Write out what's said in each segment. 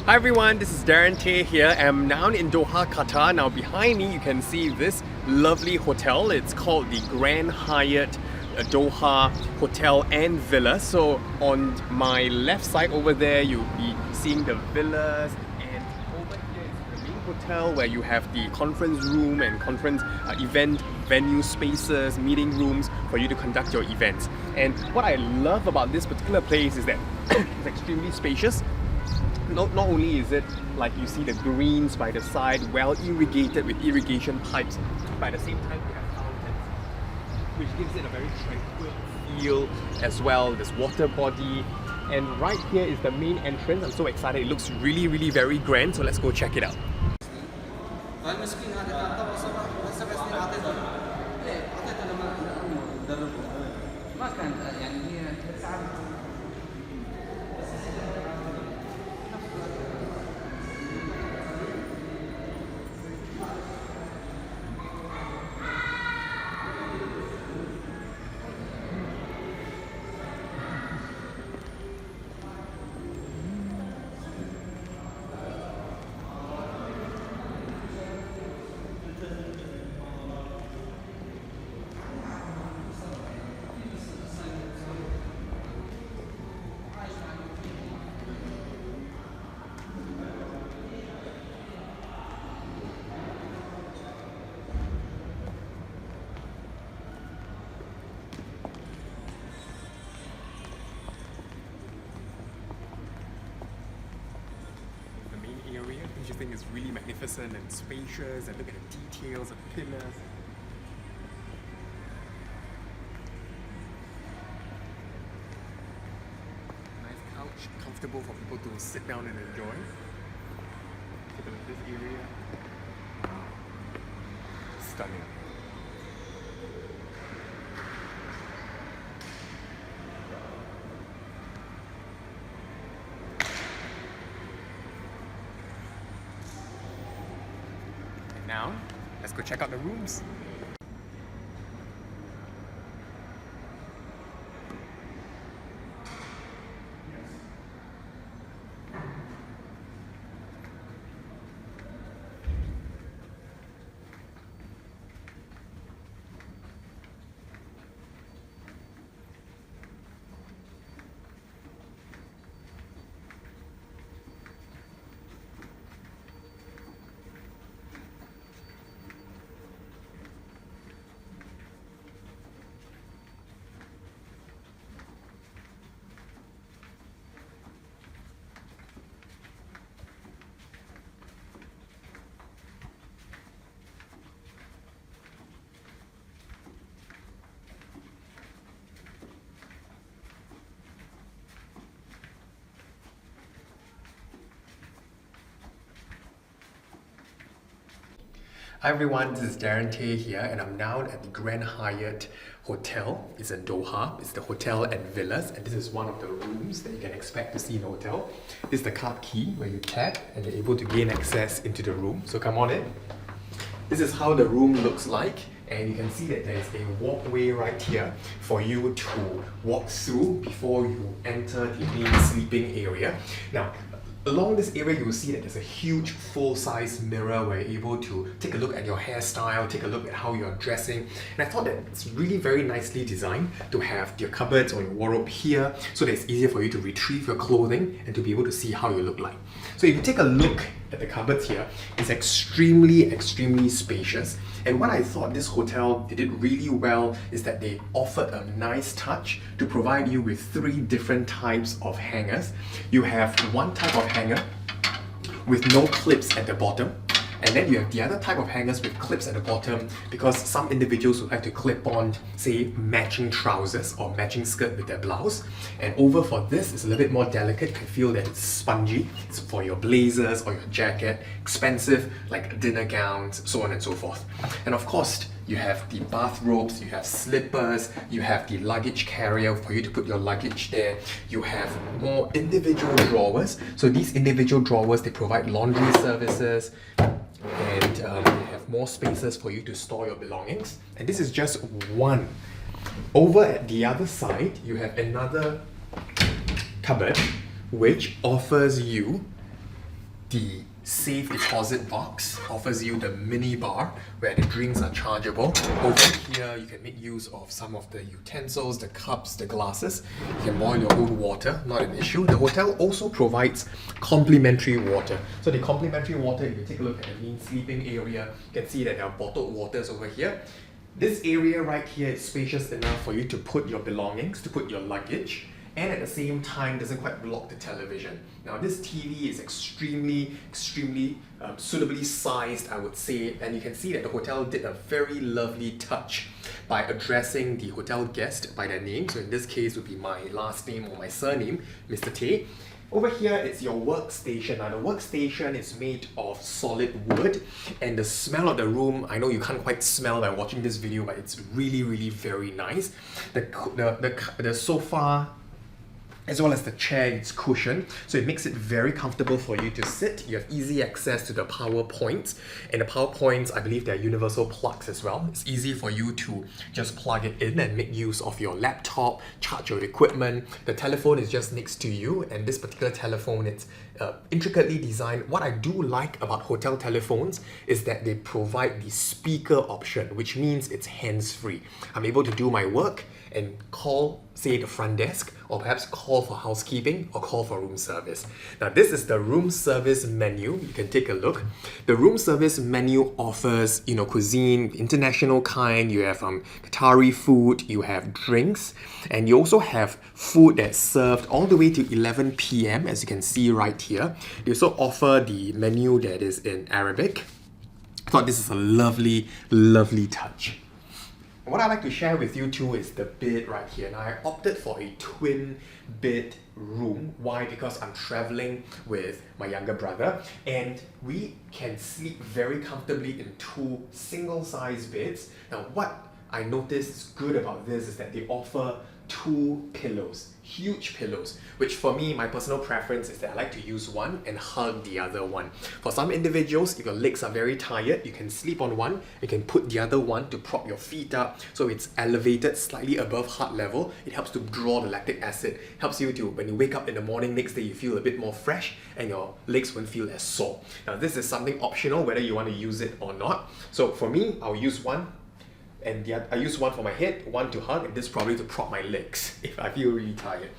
Hi everyone, this is Darren Tay here. I'm now in Doha, Qatar. Now behind me you can see this lovely hotel. It's called the Grand Hyatt Doha Hotel and Villa. So on my left side over there you'll be seeing the villas, and over here is the main hotel where you have the conference room and conference event venue spaces, meeting rooms for you to conduct your events. And what I love about this particular place is that it's extremely spacious. Not only is it like you see the greens by the side, well irrigated with irrigation pipes, but at the same time we have fountains, which gives it a very tranquil feel as well. This water body, and right here is the main entrance. I'm so excited, it looks really very grand, so let's go check it out. Which I think is really magnificent and spacious, and look at the details of the pillars. Nice couch, comfortable for people to sit down and enjoy. Take a look at this area. Stunning. Now, let's go check out the rooms. Hi everyone, this is Darren Tay here, and I'm now at the Grand Hyatt Hotel. It's in Doha. It's the hotel and villas, and this is one of the rooms that you can expect to see in a hotel. This is the card key where you tap and you're able to gain access into the room. So come on in. This is how the room looks like, and you can see that there is a walkway right here for you to walk through before you enter the main sleeping area. Now, along this area, you will see that there's a huge full-size mirror where you're able to take a look at your hairstyle, take a look at how you're dressing. And I thought that it's really very nicely designed to have your cupboards or your wardrobe here so that it's easier for you to retrieve your clothing and to be able to see how you look like. So if you take a look at the cupboards here, it's extremely spacious. And what I thought this hotel did really well is that they offered a nice touch to provide you with 3 different types of hangers. You have one type of hanger with no clips at the bottom, and then you have the other type of hangers with clips at the bottom because some individuals would like to clip on, say, matching trousers or matching skirt with their blouse. And over for this, it's a little bit more delicate. You can feel that it's spongy. It's for your blazers or your jacket, expensive like dinner gowns, so on and so forth. And of course, you have the bathrobes, you have slippers, you have the luggage carrier for you to put your luggage there. You have more individual drawers. So these individual drawers, they provide laundry services, and they have more spaces for you to store your belongings. And this is just one. Over at the other side, you have another cupboard which offers you The safe deposit box offers you the mini bar where the drinks are chargeable. Over here, you can make use of some of the utensils, the cups, the glasses. You can boil your own water, not an issue. The hotel also provides complimentary water. So the complimentary water, if you take a look at the main sleeping area, you can see that there are bottled waters over here. This area right here is spacious enough for you to put your belongings, to put your luggage, and at the same time doesn't quite block the television. Now this TV is extremely suitably sized, I would say, and you can see that the hotel did a very lovely touch by addressing the hotel guest by their name. So in this case would be my last name or my surname, Mr. Tay. Over here, it's your workstation. Now, the workstation is made of solid wood, and the smell of the room, I know you can't quite smell by watching this video, but it's really very nice. The sofa, as well as the chair, it's cushioned, so it makes it very comfortable for you to sit. You have easy access to the power points, and the power points, I believe they're universal plugs as well. It's easy for you to just plug it in and make use of your laptop, charge your equipment. The telephone is just next to you, and this particular telephone, it's intricately designed. What I do like about hotel telephones is that they provide the speaker option, which means it's hands-free. I'm able to do my work and call, say, the front desk, or perhaps call for housekeeping or call for room service. Now, this is the room service menu. You can take a look. The room service menu offers, cuisine, international kind. You have Qatari food, you have drinks, and you also have food that's served all the way to 11 p.m. as you can see right here. They also offer the menu that is in Arabic. I thought this is a lovely touch. What I'd like to share with you too is the bed right here. Now, I opted for a twin bed room. Why? Because I'm traveling with my younger brother, and we can sleep very comfortably in two single-size beds. Now, what I noticed is good about this is that they offer two pillows, huge pillows, which for me, my personal preference is that I like to use one and hug the other one. For some individuals, if your legs are very tired, you can sleep on one, you can put the other one to prop your feet up, so it's elevated slightly above heart level. It helps to draw the lactic acid, helps you to, when you wake up in the morning next day, you feel a bit more fresh and your legs won't feel as sore. Now, this is something optional, whether you want to use it or not. So for me, I'll use one, and I use one for my head, one to hug, and this probably to prop my legs if I feel really tired.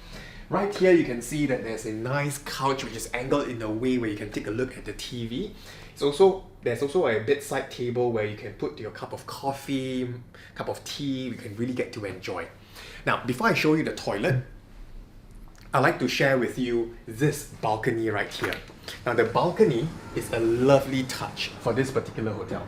Right here, you can see that there's a nice couch which is angled in a way where you can take a look at the TV. There's also a bedside table where you can put your cup of coffee, cup of tea, you can really get to enjoy. Now, before I show you the toilet, I'd like to share with you this balcony right here. Now, the balcony is a lovely touch for this particular hotel.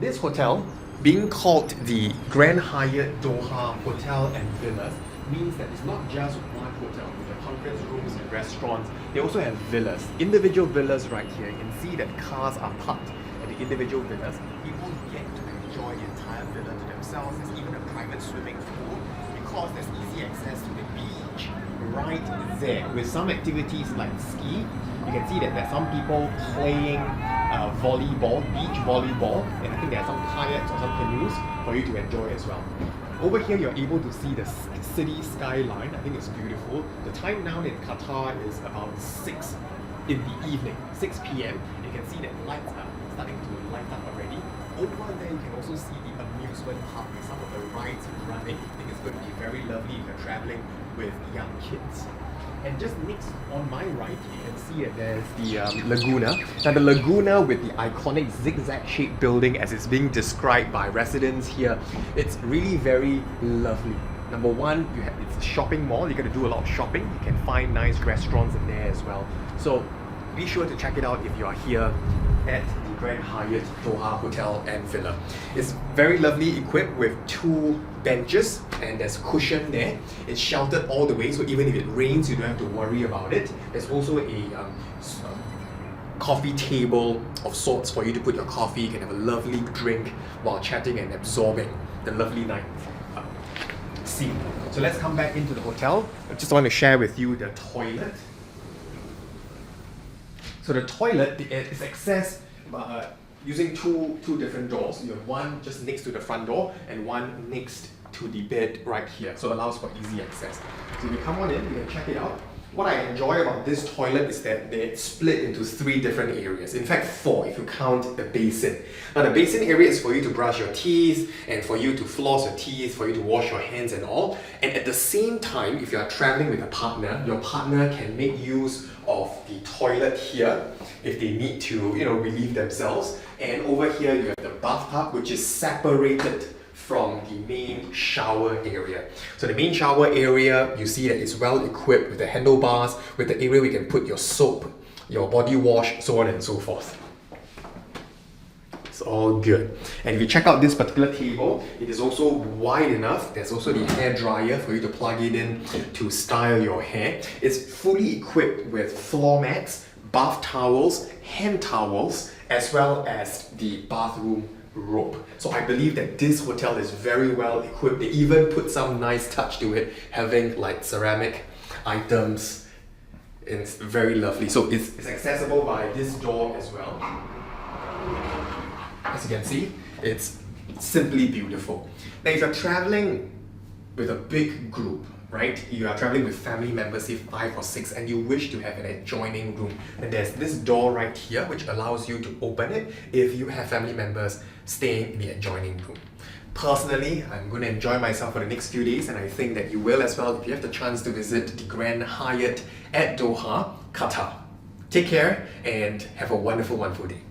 This hotel, being called the Grand Hyatt Doha Hotel and Villas, means that it's not just one hotel with the conference rooms and restaurants. They also have villas, individual villas right here. You can see that cars are parked at the individual villas. People get to enjoy the entire villa to themselves. There's even a private swimming pool because there's easy access to the beach right there. With some activities like ski, you can see that there's some people playing volleyball, beach volleyball, and I think there are some kayaks or some canoes for you to enjoy as well. Over here, you're able to see the city skyline. I think it's beautiful. The time now in Qatar is about 6 in the evening, 6 p.m. You can see that lights are starting to light up already. Over there, you can also see the amusement park with some of the rides running. I think it's going to be very lovely if you're traveling with young kids. And just next on my right, you can see that there's the Laguna. Now, the Laguna with the iconic zigzag-shaped building as it's being described by residents here, it's really very lovely. Number one, it's a shopping mall. You're going to do a lot of shopping. You can find nice restaurants in there as well. So be sure to check it out if you are here at the Grand Hyatt Doha Hotel and Villa. It's very lovely equipped with two benches, and there's cushion there. It's sheltered all the way, so even if it rains, you don't have to worry about it. There's also a coffee table of sorts for you to put your coffee. You can have a lovely drink while chatting and absorbing the lovely night scene. So let's come back into the hotel. I just want to share with you the toilet. So the toilet is accessed using two different doors. You have one just next to the front door and one next to the bed right here. So it allows for easy access. So if you come on in, you can check it out. What I enjoy about this toilet is that they're split into 3 different areas. In fact, 4 if you count the basin. Now the basin area is for you to brush your teeth and for you to floss your teeth, for you to wash your hands and all. And at the same time, if you are traveling with a partner, your partner can make use of the toilet here if they need to, relieve themselves. And over here you have the bathtub, which is separated from the main shower area. So the main shower area, you see that it's well equipped with the handlebars, with the area where you can put your soap, your body wash, so on and so forth. It's all good. And if you check out this particular table, it is also wide enough. There's also the hair dryer for you to plug it in to style your hair. It's fully equipped with floor mats, bath towels, hand towels, as well as the bathroom rope. So I believe that this hotel is very well equipped. They even put some nice touch to it, having like ceramic items. It's very lovely. So it's accessible by this door as well. As you can see, it's simply beautiful. Now if you're traveling with a big group, right? You are traveling with family members, say 5 or 6, and you wish to have an adjoining room. And there's this door right here which allows you to open it if you have family members staying in the adjoining room. Personally, I'm going to enjoy myself for the next few days, and I think that you will as well if you have the chance to visit the Grand Hyatt at Doha, Qatar. Take care and have a wonderful, wonderful day.